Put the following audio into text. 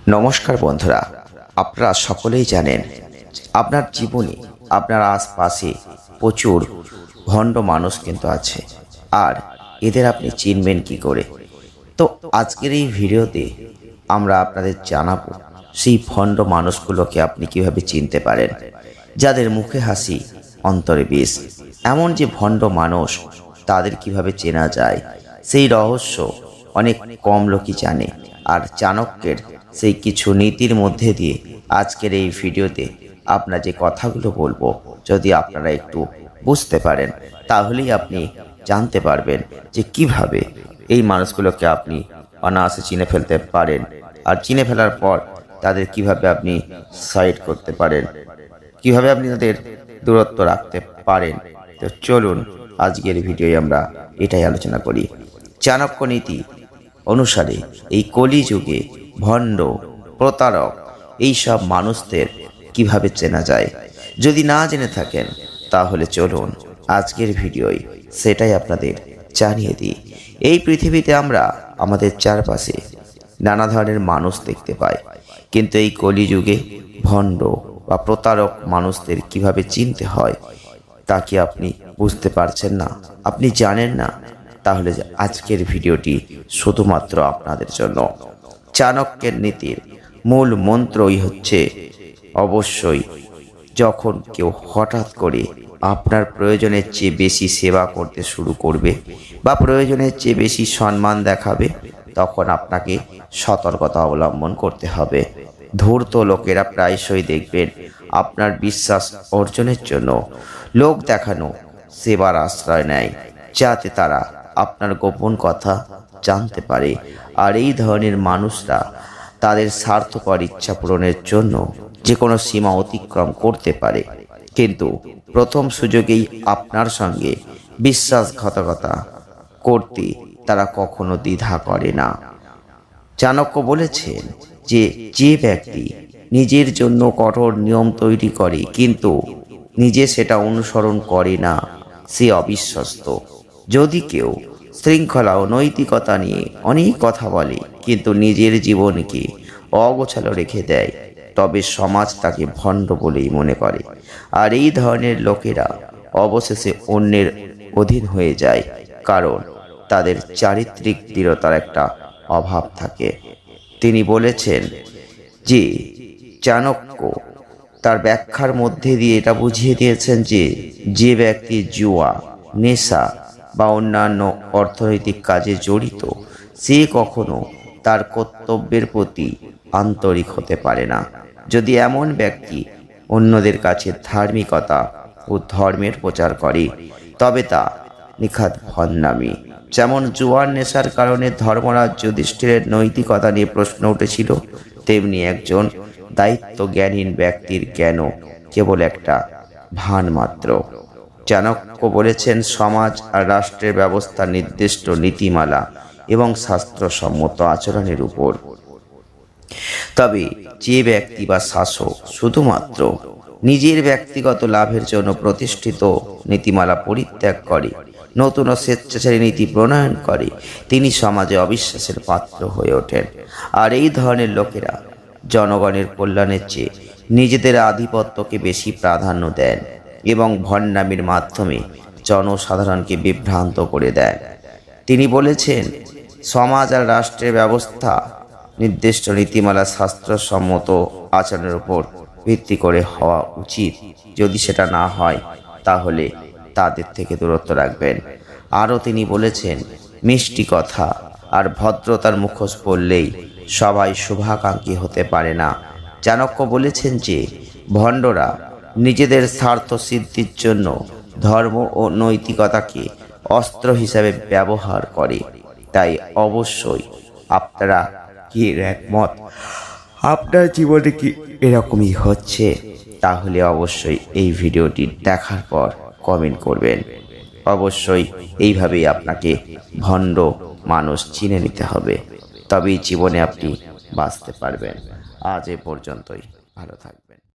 নমস্কার বন্ধুরা, আপনারা সকলেই জানেন আপনার জীবনে আপনার আশপাশে প্রচুর ভণ্ড মানুষ কিন্তু আছে, আর এদের আপনি চিনবেন কি করে? তো আজকের এই ভিডিওতে আমরা আপনাদের জানাবো সেই ভণ্ড মানুষগুলোকে আপনি কিভাবে চিনতে পারেন, যাদের মুখে হাসি অন্তরে বিষ। এমন যে ভণ্ড মানুষ, তাদের কিভাবে চেনা যায় সেই রহস্য অনেক কম লোকই জানে। আর চাণক্যের সেই কিছু নীতির মধ্যে দিয়ে আজকের এই ভিডিওতে আপনারা যে কথাগুলো বলবো, যদি আপনারা একটু বুঝতে পারেন, তাহলেই আপনি জানতে পারবেন যে কিভাবে এই মানুষগুলোকে আপনি অনায়াসে চিনে ফেলতে পারেন, আর চিনে ফেলার পর তাদের কিভাবে আপনি সাইড করতে পারেন, কিভাবে আপনি তাদের দূরত্ব রাখতে পারেন। তো চলুন আজকের ভিডিওয় আমরা এটাই আলোচনা করি। চাণক্য নীতি অনুসারে এই কলিযুগে ভণ্ড, প্রতারক এই সব মানুষদের কিভাবে চেনা যায়, যদি না জেনে থাকেন তাহলে চলুন আজকের ভিডিওয় সেটাই আপনাদের জানিয়ে দিই। এই পৃথিবীতে আমরা আমাদের চারপাশে নানা ধরনের মানুষ দেখতে পাই, কিন্তু এই কলিযুগে ভণ্ড বা প্রতারক মানুষদের কিভাবে চিনতে হয় তা কি আপনি বুঝতে পারছেন না, আপনি জানেন না? তাহলে আজকের ভিডিওটি শুধুমাত্র আপনাদের জন্য। চাণক্যের নীতির মূল মন্ত্রই হচ্ছে, অবশ্যই যখন কেউ হঠাৎ করে আপনার প্রয়োজনের চেয়ে বেশি সেবা করতে শুরু করবে বা প্রয়োজনের চেয়ে বেশি সম্মান দেখাবে, তখন আপনাকে সতর্কতা অবলম্বন করতে হবে। ধূর্ত লোকেরা প্রায়শই দেখবেন আপনার বিশ্বাস অর্জনের জন্য লোক দেখানো সেবার আশ্রয় নেয়, যাতে তারা আপনার গোপন কথা জানতে পারে। আর এই ধরনের মানুষরা তাদের স্বার্থপর ইচ্ছা পূরণের জন্য যে কোনো সীমা অতিক্রম করতে পারে, কিন্তু প্রথম সুযোগেই আপনার সঙ্গে বিশ্বাসঘাতকতা করতে তারা কখনো দ্বিধা করে না। চাণক্য বলেছেন যে ব্যক্তি নিজের জন্য কঠোর নিয়ম তৈরি করে কিন্তু নিজে সেটা অনুসরণ করে না, সে অবিশ্বস্ত। যদি কেউ শৃঙ্খলা ও নৈতিকতা নিয়ে অনেক কথা বলে কিন্তু নিজের জীবনকে অগোছালো রেখে দেয়, তবে সমাজ তাকে ভণ্ড বলেই মনে করে। আর এই ধরনের লোকেরা অবশেষে অন্যের অধীন হয়ে যায়, কারণ তাদের চারিত্রিক দৃঢ়তার একটা অভাব থাকে। তিনি বলেছেন যে চাণক্য তার ব্যাখ্যার মধ্যে দিয়ে এটা বুঝিয়ে দিয়েছেন যে ব্যক্তি জুয়া, নেশা বা অন্যান্য অর্থনৈতিক কাজে জড়িত, সে কখনো তার কর্তব্যের প্রতি আন্তরিক হতে পারে না। যদি এমন ব্যক্তি অন্যদের কাছে ধার্মিকতা ও ধর্মের প্রচার করে, তবে তা নিখাদ ভণ্ডামি। যেমন জুয়ার নেশার কারণে ধর্মরাজ যুধিষ্ঠিরের নৈতিকতা নিয়ে প্রশ্ন উঠেছিল, তেমনি একজন দায়িত্ব জ্ঞানহীন ব্যক্তির জ্ঞান কেবল একটা ভান মাত্র। চাণক্য বলেছেন, সমাজ আর রাষ্ট্রের ব্যবস্থা নির্দিষ্ট নীতিমালা এবং শাস্ত্রসম্মত আচরণের উপর। তবে যে ব্যক্তি বা শাসক শুধুমাত্র নিজের ব্যক্তিগত লাভের জন্য প্রতিষ্ঠিত নীতিমালা পরিত্যাগ করে নতুন ও স্বেচ্ছাচারী নীতি প্রণয়ন করে, তিনি সমাজে অবিশ্বাসের পাত্র হয়ে ওঠেন। আর এই ধরনের লোকেরা জনগণের কল্যাণের চেয়ে নিজেদের আধিপত্যকে বেশি প্রাধান্য দেন এবং ভণ্ডামির মাধ্যমে জনসাধারণকে বিভ্রান্ত করে দেন। তিনি বলেছেন, সমাজ আর রাষ্ট্রের ব্যবস্থা নির্দিষ্ট নীতিমালা শাস্ত্রসম্মত আচরণের উপর ভিত্তি করে হওয়া উচিত। যদি সেটা না হয় তাহলে তাদের থেকে দূরত্ব রাখবেন। আরও তিনি বলেছেন, মিষ্টি কথা আর ভদ্রতার মুখোশ পরলেই সবাই শুভাকাঙ্ক্ষী হতে পারে না। চাণক্য বলেছেন যে ভণ্ডরা নিজেদের স্বার্থ সিদ্ধির জন্য ধর্ম ও নৈতিকতাকে অস্ত্র হিসাবে ব্যবহার করে। তাই অবশ্যই আপনারা কি একমত? আপনার জীবনে কি এরকমই হচ্ছে? তাহলে অবশ্যই এই ভিডিওটি দেখার পর কমেন্ট করবেন। অবশ্যই এইভাবেই আপনাকে ভণ্ড মানুষ চিনে নিতে হবে, তবেই জীবনে আপনি বাঁচতে পারবেন। আজ এ পর্যন্তই, ভালো থাকবেন।